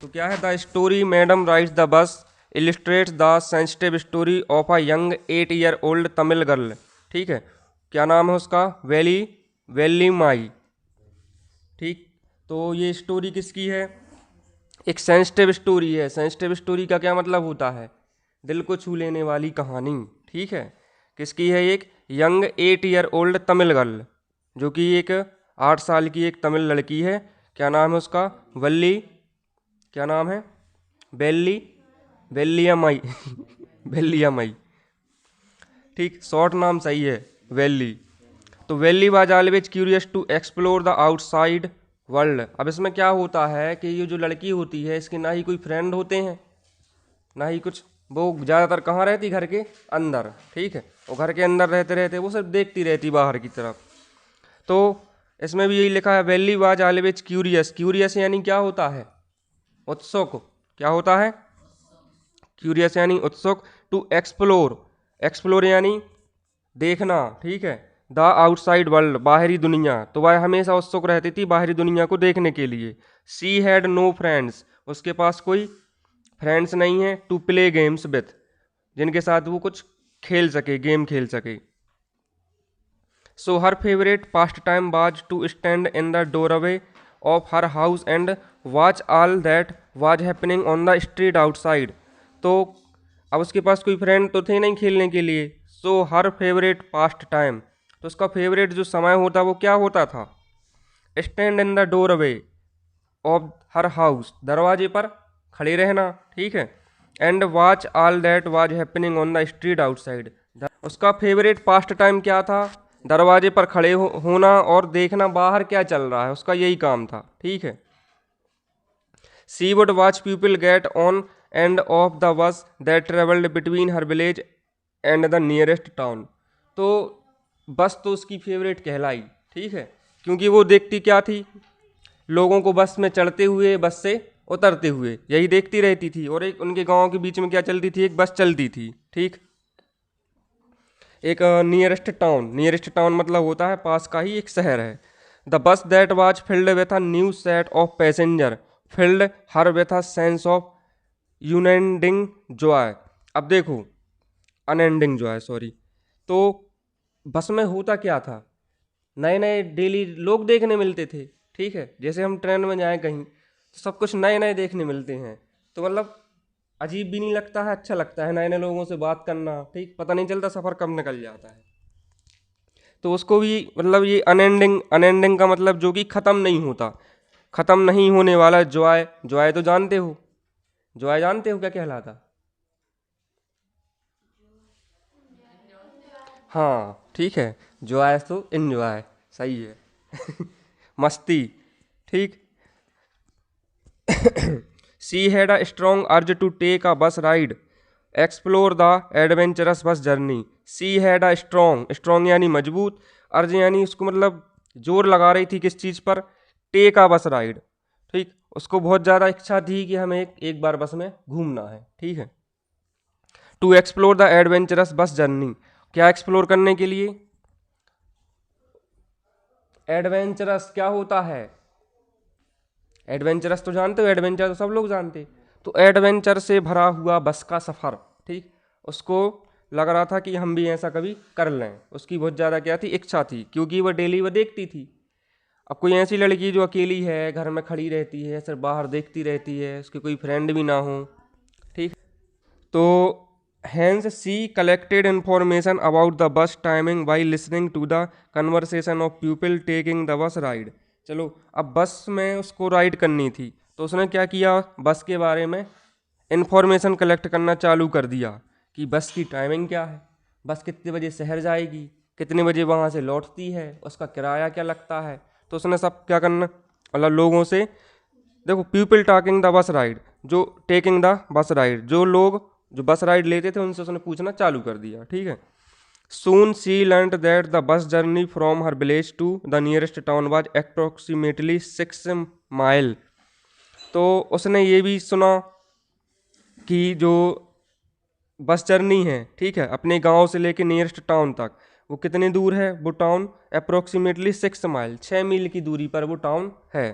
तो क्या है, the story madam rides the bus illustrates the sensitive story of a young 8 year old Tamil girl. ठीक है, क्या नाम है उसका? वेली वेली माई। ठीक, तो ये स्टोरी किसकी है? एक सेंसिटिव स्टोरी है। सेंसिटिव स्टोरी का क्या मतलब होता है? दिल को छू लेने वाली कहानी। ठीक है, किसकी है? एक young 8 year old Tamil girl, जो कि एक 8 साल की एक तमिल लड़की है। क्या नाम है उसका? वल्ली। क्या नाम है? बेल्ली बेल्लिया माई बेल्लिया माई। ठीक, शॉर्ट नाम सही है, वेली। तो Valli was always curious to explore the outside world. अब इसमें क्या होता है कि ये जो लड़की होती है, इसके ना ही कोई फ्रेंड होते हैं, ना ही कुछ। वो ज़्यादातर कहाँ रहती? घर के अंदर। ठीक है, वो घर के अंदर रहते रहते वो सब देखती रहती बाहर की तरफ। तो इसमें भी यही लिखा है, वेली वाज ऑलवेज क्यूरियस। क्यूरियस यानी क्या होता है? उत्सुक। क्या होता है? क्यूरियस यानी उत्सुक। टू एक्सप्लोर, एक्सप्लोर यानी देखना। ठीक है, द आउटसाइड वर्ल्ड, बाहरी दुनिया। तो वह हमेशा उत्सुक रहती थी बाहरी दुनिया को देखने के लिए। सी हैड नो फ्रेंड्स, उसके पास कोई फ्रेंड्स नहीं है। टू प्ले गेम्स विथ, जिनके साथ वो कुछ खेल सके, गेम खेल सके। So her favourite pastime was to stand in the doorway of her house and watch all that was happening on the street outside. तो अब उसके पास कोई फ्रेंड तो थे नहीं खेलने के लिए। सो हर फेवरेट पास्ट टाइम, तो उसका फेवरेट जो समय होता वो क्या होता था? Stand in the doorway of her house, दरवाजे पर खड़े रहना। ठीक है, and watch all that was happening on the street outside. उसका फेवरेट पास्ट टाइम क्या था? दरवाजे पर खड़े होना और देखना बाहर क्या चल रहा है, उसका यही काम था। ठीक है, she would watch people get on and off the bus that travelled between her village and the nearest town. तो बस तो उसकी फेवरेट कहलाई। ठीक है, क्योंकि वो देखती क्या थी? लोगों को बस में चढ़ते हुए, बस से उतरते हुए, यही देखती रहती थी। और एक उनके गांव के बीच में क्या चलती थी? एक बस चलती थी। ठीक, एक नियरेस्ट टाउन। नियरेस्ट टाउन मतलब होता है पास का ही एक शहर है। The bus that was filled with a new set of passenger filled her with a sense of unending joy. अब देखो, अनएंडिंग जॉय, सॉरी। तो बस में होता क्या था? नए नए डेली लोग देखने मिलते थे। ठीक है, जैसे हम ट्रेन में जाएं कहीं, तो सब कुछ नए नए देखने मिलते हैं। तो मतलब अजीब भी नहीं लगता है, अच्छा लगता है नए नए लोगों से बात करना। ठीक, पता नहीं चलता सफ़र कब निकल जाता है। तो उसको भी मतलब ये अनएंडिंग, अनएंडिंग का मतलब जो कि ख़त्म नहीं होता, ख़त्म नहीं होने वाला। जॉय, जॉय तो जानते हो? जॉय जानते हो क्या कहलाता? हाँ ठीक है, जॉय तो इन्जॉय, सही है मस्ती। ठीक, she had a strong urge to take a bus ride explore the adventurous bus journey. She had a strong, strong यानी मजबूत, अर्ज यानी उसको मतलब जोर लगा रही थी किस चीज़ पर? Take a bus ride. ठीक, उसको बहुत ज़्यादा इच्छा थी कि हमें एक बार बस में घूमना है। ठीक है, to explore the adventurous bus journey, क्या एक्सप्लोर करने के लिए? एडवेंचरस क्या होता है? एडवेंचरस तो जानते हो, एडवेंचर तो सब लोग जानते। तो एडवेंचर से भरा हुआ बस का सफ़र। ठीक, उसको लग रहा था कि हम भी ऐसा कभी कर लें। उसकी बहुत ज़्यादा क्या थी? इच्छा थी, क्योंकि वह डेली वह देखती थी। अब कोई ऐसी लड़की जो अकेली है, घर में खड़ी रहती है, सिर्फ बाहर देखती रहती है, उसके कोई फ्रेंड भी ना हो। ठीक, तो hence she collected information about the bus timing by listening to the conversation of people taking the bus ride. चलो, अब बस में उसको राइड करनी थी, तो उसने क्या किया? बस के बारे में इन्फॉर्मेशन कलेक्ट करना चालू कर दिया कि बस की टाइमिंग क्या है, बस कितने बजे शहर जाएगी, कितने बजे वहाँ से लौटती है, उसका किराया क्या लगता है। तो उसने सब क्या करना, मतलब लोगों से, देखो, people talking the bus ride, जो टेकिंग द बस राइड, जो लोग जो बस राइड लेते थे उनसे उसने पूछना चालू कर दिया। ठीक है, soon she learned that the bus journey from her village to the nearest town was approximately 6 mile. तो उसने ये भी सुना कि जो बस जर्नी है, ठीक है, अपने गांव से लेके नियरेस्ट टाउन तक, वो कितनी दूर है? वो टाउन अप्रोक्सीमेटली 6 माइल, 6 मील की दूरी पर वो टाउन है।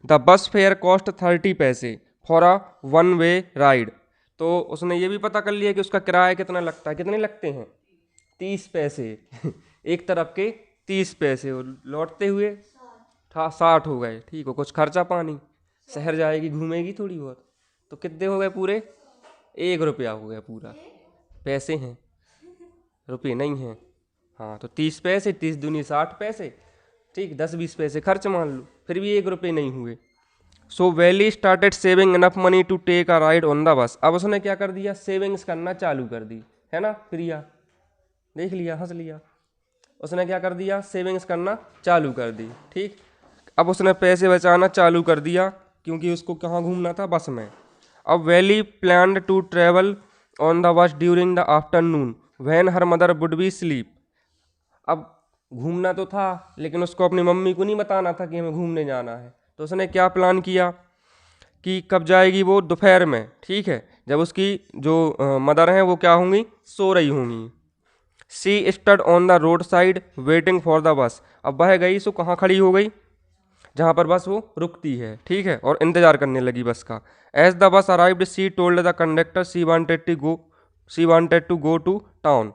द बस फेयर कॉस्ट 30 पैसे, for a one way ride. तो उसने ये भी पता कर लिया कि उसका किराया कितना लगता है। कितने लगते हैं? 30 पैसे एक तरफ के 30 पैसे, और लौटते हुए 60 हो गए। ठीक हो, कुछ खर्चा पानी, शहर जाएगी घूमेगी थोड़ी बहुत, तो कितने हो गए पूरे? 1 रुपया हो गया पूरा। पैसे हैं, रुपये नहीं हैं। हाँ, तो 30 पैसे, 30 दूनी 60 पैसे, ठीक, 10-20 पैसे खर्च मान लो, फिर भी 1 रुपये नहीं हुए। So Valli started saving enough money to take a ride on the bus. अब उसने क्या कर दिया? सेविंग्स करना चालू कर दी, है ना प्रिया? देख लिया, हंस लिया। उसने क्या कर दिया? सेविंग्स करना चालू कर दी। ठीक, अब उसने पैसे बचाना चालू कर दिया, क्योंकि उसको कहाँ घूमना था? बस में। अब Valli planned to travel on the bus during the afternoon when her mother would be sleep. अब घूमना तो था, लेकिन उसको अपनी मम्मी को नहीं बताना था कि हमें घूमने जाना है। तो उसने क्या प्लान किया कि कब जाएगी वो? दोपहर में। ठीक है, जब उसकी जो मदर हैं वो क्या होंगी? सो रही होंगी। She stood on the road side waiting for the bus. अब वह गई, सो कहाँ खड़ी हो गई? जहाँ पर बस वो रुकती है। ठीक है, और इंतजार करने लगी बस का। As the bus arrived she told the conductor she wanted to go to town.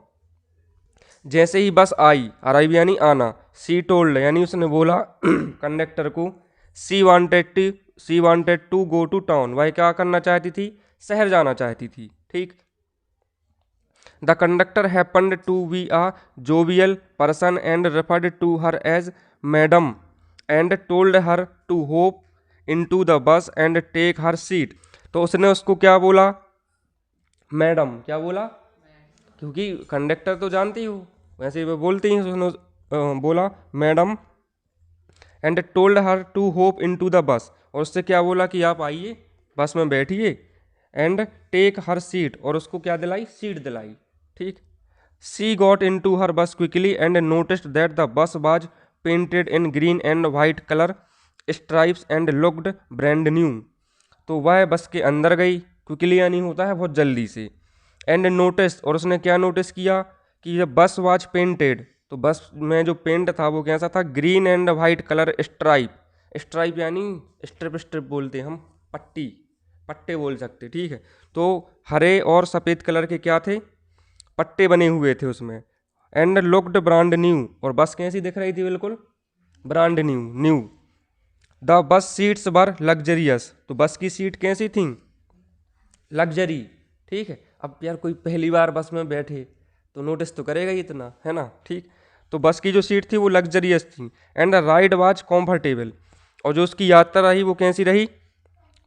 जैसे ही बस आई, अराइव यानी आना, सी टोल्ड यानी उसने बोला कंडक्टर को, she wanted to go to town, वह क्या करना चाहती थी? शहर जाना चाहती थी। ठीक, the conductor happened to be a jovial person and referred to her as madam and told her to hop in to the bus and take her seat. तो उसने उसको क्या बोला? मैडम। क्या बोला? क्योंकि कंडक्टर तो जानती हो, वैसे ही वो बोलती हैं। उसने बोला madam and told her to hop in to the bus, और उससे क्या बोला कि आप आइए, बस में बैठिए, एंड टेक हर सीट, और उसको क्या दिलाई? सीट दिलाई। ठीक, सी गॉट इन टू हर बस quickly and noticed that the बस was painted in green and white colour stripes and looked brand new. तो वह बस के अंदर गई, क्विकली यानी होता है बहुत जल्दी से, एंड नोटिस, और उसने क्या नोटिस किया कि जब बस वाज पेंटेड, तो बस में जो पेंट था वो कैसा था? Green and white colour stripe. Stripe यानी स्ट्रिप, स्ट्रिप बोलते हैं हम, पट्टी, पट्टे बोल सकते। ठीक है, तो हरे और सफ़ेद कलर के क्या थे? पट्टे बने हुए थे उसमें। एंड लुक्ड ब्रांड न्यू, और बस कैसी दिख रही थी? बिल्कुल brand new, new. The bus seats were luxurious, तो बस की सीट कैसी थी? लग्जरी। ठीक है, अब यार कोई पहली बार बस में बैठे तो नोटिस तो करेगा ही इतना, है ना? ठीक, तो बस की जो सीट थी वो लग्जरियस थी। And the ride was comfortable, और जो उसकी यात्रा रही वो कैसी रही?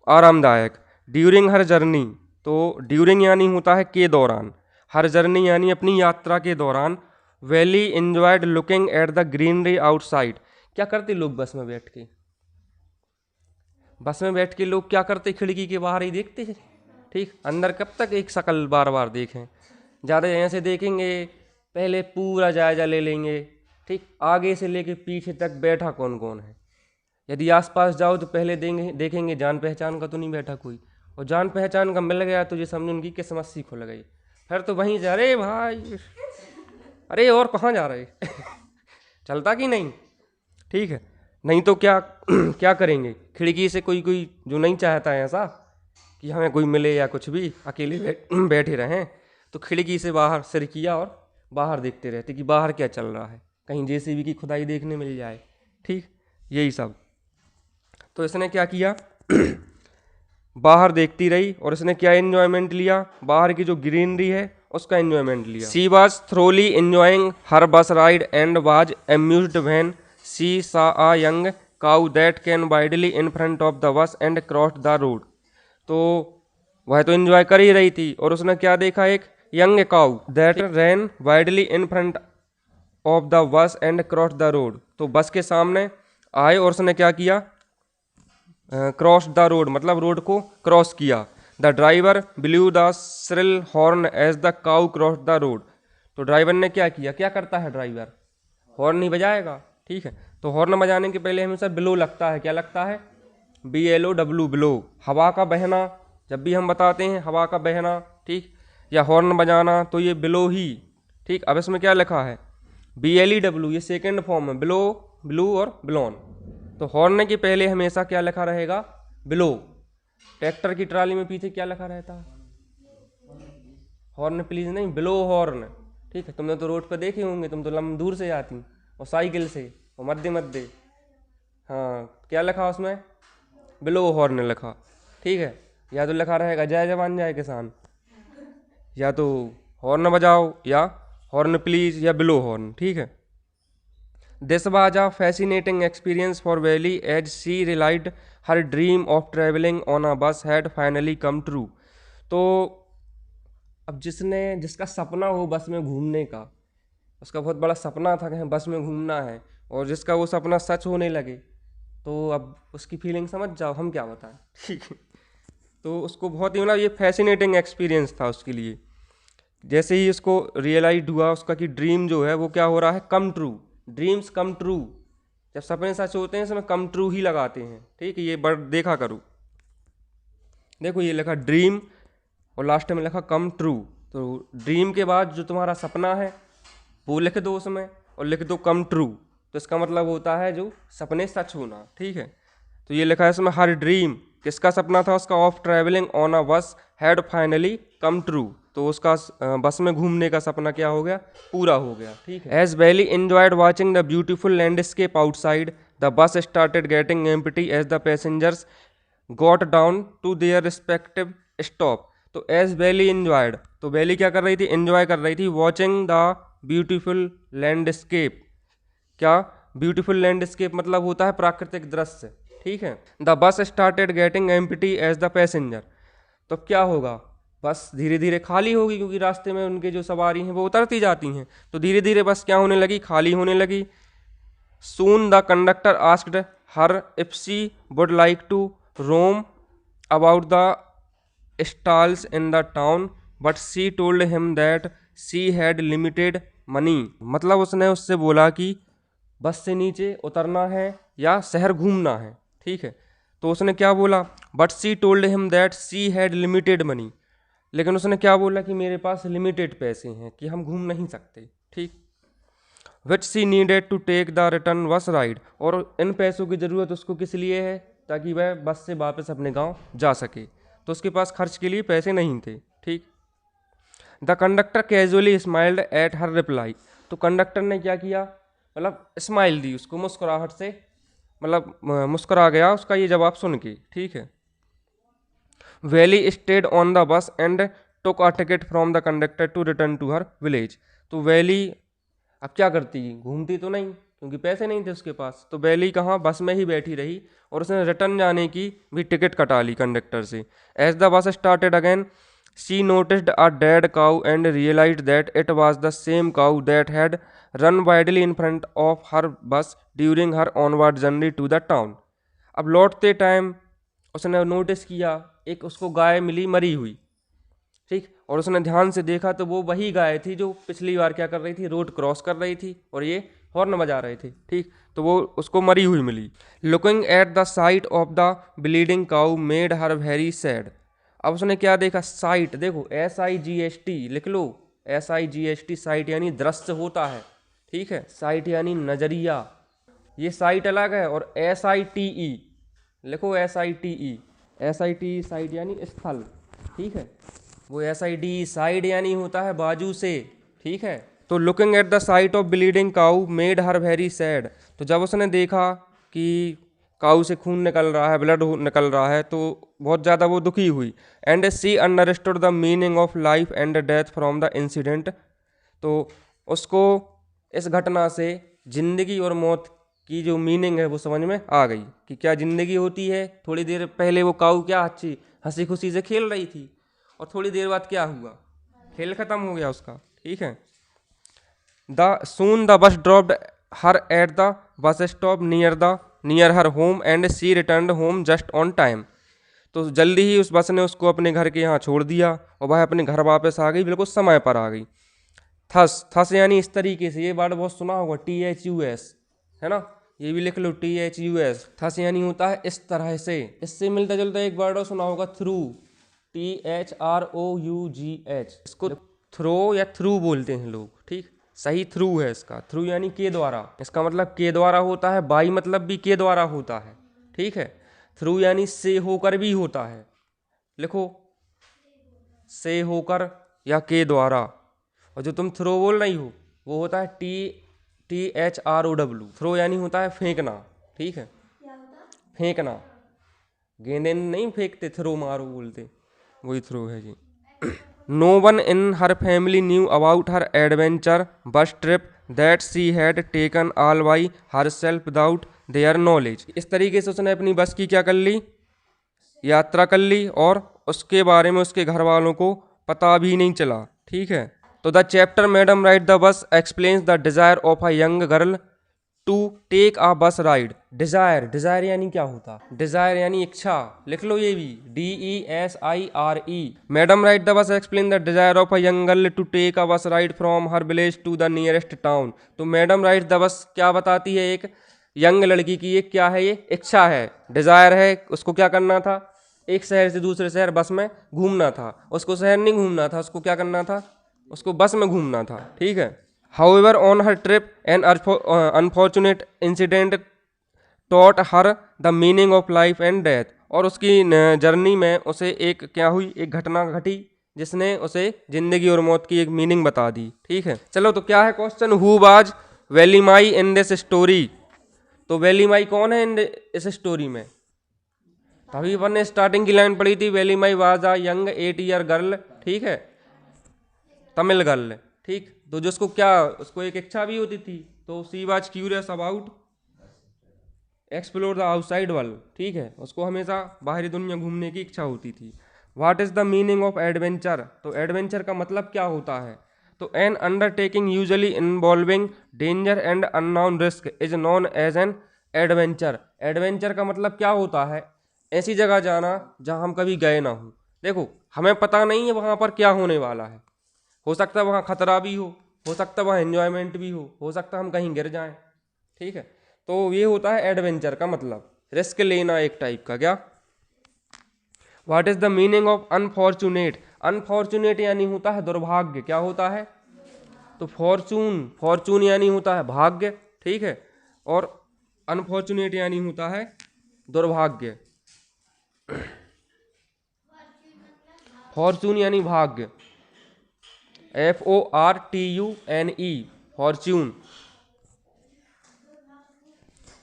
आरामदायक। ड्यूरिंग हर जर्नी, तो ड्यूरिंग यानी होता है के दौरान, हर जर्नी यानी अपनी यात्रा के दौरान, valley enjoyed looking at the greenery outside. क्या करते लोग बस में बैठ के? बस में बैठ के लोग क्या करते? खिड़की के बाहर ही देखते हैं। ठीक, अंदर कब तक एक शकल बार बार देखें? ज़्यादा यहाँ से देखेंगे, पहले पूरा जायजा ले लेंगे। ठीक, आगे से लेके पीछे तक बैठा कौन कौन है। यदि आसपास जाओ तो पहले देखेंगे जान पहचान का तो नहीं बैठा कोई, और जान पहचान का मिल गया तो ये समझो उनकी किस्मत सी खुल गई। फिर तो वहीं जा रहे भाई, अरे और कहाँ जा रहे चलता कि नहीं? ठीक है, नहीं तो क्या क्या करेंगे? खिड़की से कोई कोई जो नहीं चाहता है ऐसा कि हमें कोई मिले या कुछ भी, अकेले बैठे रहें, तो खिड़की से बाहर सिर किया और बाहर देखते रहते कि बाहर क्या चल रहा है, कहीं जेसीबी की खुदाई देखने मिल जाए। ठीक, यही सब। तो इसने क्या किया? बाहर देखती रही, और इसने क्या एंजॉयमेंट लिया? बाहर की जो ग्रीनरी है उसका एंजॉयमेंट लिया। She was thoroughly enjoying her bus ride and was amused when she saw a young cow that ran wildly in front of the bus and crossed the road. तो वह तो एंजॉय कर ही रही थी, और उसने क्या देखा? एक young cow that ran widely in front of the bus and cross the road. तो बस के सामने आए और उसने क्या किया? क्रॉस द रोड, मतलब रोड को क्रॉस किया। The driver blew the shrill horn as the cow cross the road. तो ड्राइवर ने क्या किया? क्या करता है ड्राइवर? हॉर्न नहीं बजाएगा। ठीक है, तो हॉर्न बजाने के पहले हमेशा ब्लो लगता है। क्या लगता है? BLOW, ब्लो, हवा का बहना। जब भी हम बताते हैं हवा का बहना, ठीक, या हॉर्न बजाना, तो ये ब्लो ही। ठीक, अब इसमें क्या लिखा है? BLEW, ये सेकेंड फॉर्म है, ब्लो, ब्लू और ब्लोन। तो हॉर्न के पहले हमेशा क्या लिखा रहेगा? ब्लो। ट्रैक्टर की ट्राली में पीछे क्या लिखा रहता है? हॉर्न प्लीज नहीं, बिलो हॉर्न। ठीक है, तुमने तो रोड पर देखे होंगे, तुम तो लम दूर से आती और साइकिल से और मध्य मध्य। हाँ, क्या लिखा उसमें? बिलो हॉर्न लिखा। ठीक है, या तो लिखा रहेगा जय जवान जय किसान, या तो हॉर्न बजाओ, या हॉर्न प्लीज, या बिलो हॉर्न। ठीक है। This was a fascinating experience for Valli as she relied her dream of travelling on a bus had finally come true. तो अब जिसका सपना हो बस में घूमने का, उसका बहुत बड़ा सपना था कि बस में घूमना है, और जिसका वो सपना सच होने लगे, तो अब उसकी फीलिंग समझ जाओ, हम क्या बताएं। ठीक है, तो उसको बहुत ही मतलब ये फैसिनेटिंग एक्सपीरियंस था उसके लिए। जैसे ही उसको रियलाइज हुआ उसका कि ड्रीम जो है वो क्या हो रहा है, come true. Dreams come true, जब सपने सच होते हैं इसमें कम ट्रू ही लगाते हैं। ठीक है, ये बड़ देखा करो। देखो ये लिखा ड्रीम और लास्ट में लिखा कम ट्रू। तो ड्रीम के बाद जो तुम्हारा सपना है वो लिख दो उसमें, और लिख दो कम ट्रू। तो इसका मतलब होता है जो सपने सच होना। ठीक है, तो ये लिखा है इसमें हर ड्रीम, किसका सपना था उसका, of travelling on a bus had finally come true. तो उसका बस में घूमने का सपना क्या हो गया, पूरा हो गया। ठीक है। As Valli enjoyed watching the beautiful landscape outside the bus started getting empty as the passengers got down to their respective stop. तो एज वैली एंजॉयड, तो वैली क्या कर रही थी, एंजॉय कर रही थी वॉचिंग द ब्यूटीफुल लैंडस्केप। क्या ब्यूटीफुल लैंडस्केप मतलब होता है प्राकृतिक दृश्य। ठीक है। The bus started getting empty as the passenger. तो क्या होगा, बस धीरे धीरे खाली होगी, क्योंकि रास्ते में उनके जो सवारी हैं वो उतरती जाती हैं, तो धीरे धीरे बस क्या होने लगी, खाली होने लगी। Soon the conductor asked her if she would like to roam about the stalls in the town, but she told him that she had limited money. मतलब उसने उससे बोला कि बस से नीचे उतरना है या शहर घूमना है। ठीक है, तो उसने क्या बोला, but C told him that she had limited money. लेकिन उसने क्या बोला कि मेरे पास लिमिटेड पैसे हैं, कि हम घूम नहीं सकते। ठीक। Which she needed to take the return bus ride, और इन पैसों की ज़रूरत उसको किस लिए है, ताकि वह बस से वापस अपने गांव जा सके, तो उसके पास खर्च के लिए पैसे नहीं थे। ठीक। The conductor casually smiled at her reply. तो कंडक्टर ने क्या किया, मतलब स्माइल दी उसको, मुस्कुराहट से, मतलब मुस्कुरा गया उसका ये जवाब सुन के। ठीक है। Valli stayed on the bus and took a ticket from the conductor to return to her village. तो वैली अब क्या करती, घूमती तो नहीं, क्योंकि पैसे नहीं थे उसके पास, तो वैली कहाँ, बस में ही बैठी रही, और उसने रिटर्न जाने की भी टिकट कटा ली कंडक्टर से। As the bus started again she noticed a dead cow and realized that it was the same cow that had run wildly in front of her bus during her onward journey to the town. अब लौटते time उसने notice किया एक उसको गाय मिली मरी हुई। ठीक, और उसने ध्यान से देखा तो वो वही गाय थी जो पिछली बार क्या कर रही थी, रोड क्रॉस कर रही थी और ये हॉर्न बजा रहे थे। ठीक, तो वो उसको मरी हुई मिली। Looking at the sight of the bleeding cow made her very sad. अब उसने क्या देखा, साइट, देखो SIGHT लिख लो, SIGHT, साइट यानी दृश्य होता है। ठीक है, साइट यानी नजरिया, ये साइट अलग है, और SITE लिखो, SITE साइट यानी स्थल। ठीक है, वो SID साइड यानी होता है बाजू से। ठीक है, तो looking at the sight of bleeding cow made her very sad. तो जब उसने देखा कि काऊ से खून निकल रहा है, ब्लड निकल रहा है, तो बहुत ज़्यादा वो दुखी हुई। And she understood the meaning of life and death from the incident. तो उसको इस घटना से जिंदगी और मौत की जो मीनिंग है वो समझ में आ गई, कि क्या ज़िंदगी होती है। थोड़ी देर पहले वो काऊ क्या अच्छी हंसी खुशी से खेल रही थी, और थोड़ी देर बाद क्या हुआ, खेल खत्म हो गया उसका। ठीक है। Soon the bus dropped her at the bus stop near her home and she returned home just on time. तो जल्दी ही उस बस ने उसको अपने घर के यहाँ छोड़ दिया और वह अपने घर वापस आ गई, बिल्कुल समय पर आ गई। थस यानी इस तरीके से, ये वर्ड बहुत सुना होगा, THUS, है ना, ये भी लिख लो, THUS। थस यानी होता है इस तरह से। इससे मिलता जुलता एक वर्ड और सुना होगा, थ्रू, THROUGH। इसको थ्रो या थ्रू बोलते हैं लोग। ठीक, सही थ्रू है इसका, थ्रू यानी के द्वारा। इसका मतलब के द्वारा होता है, बाई मतलब भी के द्वारा होता है। ठीक है, थ्रू यानी से होकर भी होता है। लिखो, से होकर या के द्वारा। और जो तुम थ्रो बोल रही हो वो होता है THROW। थ्रो यानी होता है फेंकना, ठीक है, फेंकना। गेंदे नहीं फेंकते, थ्रो मारो बोलते, वही थ्रो है जी। No one in her family knew about her adventurous trip that she had taken all by herself without their knowledge. इस तरीके से उसने अपनी बस की क्या कर ली, यात्रा कर ली, और उसके बारे में उसके घर वालों को पता भी नहीं चला, ठीक है। तो the chapter madam right the bus explains the desire of a young girl to take a bus ride. Dzire, Dzire यानी क्या होता, डिजायर यानी इच्छा, लिख लो ये भी, DESIRE। Madam right the bus explain the desire of a young girl to take a bus ride from her village to the nearest town. तो madam right the bus क्या बताती है, एक यंग लड़की की एक क्या है, ये इच्छा है, डिजायर है, उसको क्या करना था, एक शहर से दूसरे शहर बस में घूमना था। उसको शहर नहीं घूमना था, उसको क्या करना था, उसको बस में घूमना था, ठीक है। However, on her trip, an unfortunate incident taught her the meaning of life and death। और उसकी जर्नी में उसे एक क्या हुई, एक घटना घटी जिसने उसे जिंदगी और मौत की एक मीनिंग बता दी, ठीक है। चलो, तो क्या है question, who was Valliammai in this story. तो वेलीमाई कौन है इस स्टोरी में, तभी अपन ने स्टार्टिंग की लाइन पढ़ी थी, Valliammai was a young 8 year girl, ठीक है, तमिल गर्ल, ठीक। तो जो उसको क्या, उसको एक इच्छा भी होती थी, तो she was curious about explore the outside world, ठीक है, उसको हमेशा बाहरी दुनिया घूमने की इच्छा होती थी। What is the meaning of adventure. तो एडवेंचर का मतलब क्या होता है, तो an undertaking usually involving danger and unknown risk is known as an adventure. Adventure का मतलब क्या होता है, ऐसी जगह जाना जहाँ हम कभी गए ना हो। देखो, हमें पता नहीं है वहाँ पर क्या होने वाला है, हो सकता है वहाँ खतरा भी हो सकता है वहाँ एंजॉयमेंट भी हो सकता है हम कहीं गिर जाएं, ठीक है। तो ये होता है एडवेंचर का मतलब, रिस्क लेना एक टाइप का। क्या, what is the meaning of unfortunate. Unfortunate यानी होता है दुर्भाग्य, क्या होता है, तो फॉर्चून, फॉर्चून यानी होता है भाग्य, ठीक है, और अनफॉर्चुनेट यानी होता है दुर्भाग्य। फॉर्चून यानी भाग्य, FORTUNE, फॉर्च्यून।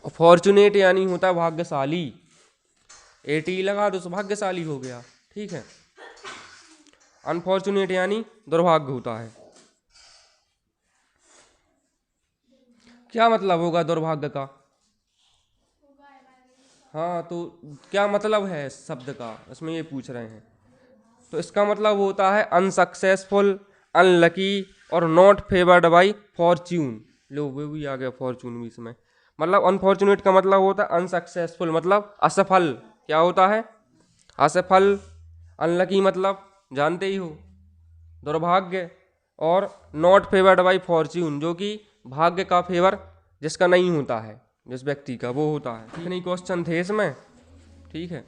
फॉर्चुनेट यानी होता है भाग्यशाली, AT लगा दो तो भाग्यशाली हो गया, ठीक है। अनफॉर्चुनेट यानी दुर्भाग्य होता है। क्या मतलब होगा दुर्भाग्य का, हाँ, तो क्या मतलब है शब्द का, इसमें ये पूछ रहे हैं। तो इसका मतलब होता है अनसक्सेसफुल, अनलकी और नॉट फेवर्ड बाई फॉर्च्यून। लो, वो भी आ गया फॉर्च्यून भी इसमें। मतलब अनफॉर्चुनेट का मतलब होता है अनसक्सेसफुल, मतलब असफल, क्या होता है, असफल। अनलकी मतलब जानते ही हो, दुर्भाग्य। और नॉट फेवर्ड बाई फॉर्च्यून, जो कि भाग्य का फेवर जिसका नहीं होता है, जिस व्यक्ति का, वो होता है। इतने क्वेश्चन थे इसमें, ठीक है।